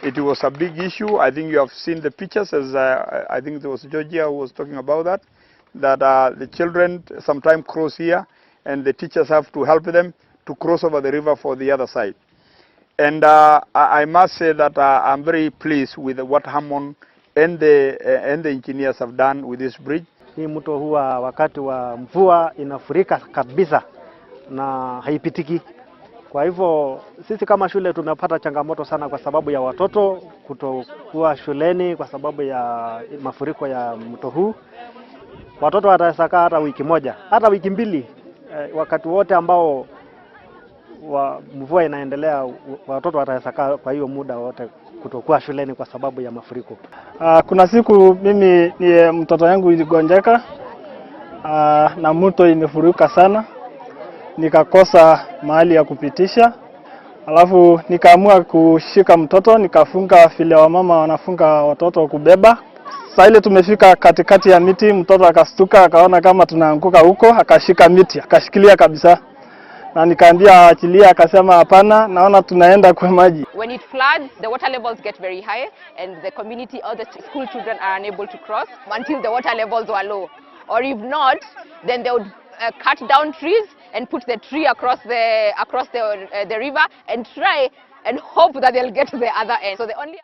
It was a big issue. I think you have seen the pictures, as I think there was Georgia who was talking about that, the children sometimes cross here and the teachers have to help them to cross over the river for the other side. And I must say that I'm very pleased with what Hammond and the engineers have done with this bridge. Hii mto huwa wakati wa mvua inafurika kabisa na haipitiki. Kwa hivyo sisi kama shule tumepata changamoto sana kwa sababu ya watoto kutokuwa shuleni kwa sababu ya mafuriko ya mto huu. Watoto watasakaa hata wiki moja, hata wiki mbili, wakati wote ambao mvua inaendelea, watoto watasakaa kwa hiyo muda wote kutokuwa shuleni kwa sababu ya mafuriko. Kuna siku mimi mtoto yangu iligonjeka na mto imefurika sana. Nikakosa mahali ya kupitisha. Alafu nikaamua kushika mtoto, nikafunga vile wamama wanafunga watoto kubeba. Sasa ile tumefika katikati ya miti, mtoto akastuka, akaona kama tunaanguka huko, akashika miti, akashikilia kabisa. Na nikaambia achilia, akasema hapana, naona tunaenda kwa maji. When it floods, the water levels get very high and the community or the school children are unable to cross until the water levels are low. Or if not, then they would cut down trees and put the tree across the river and try and hope that they'll get to the other end. So the only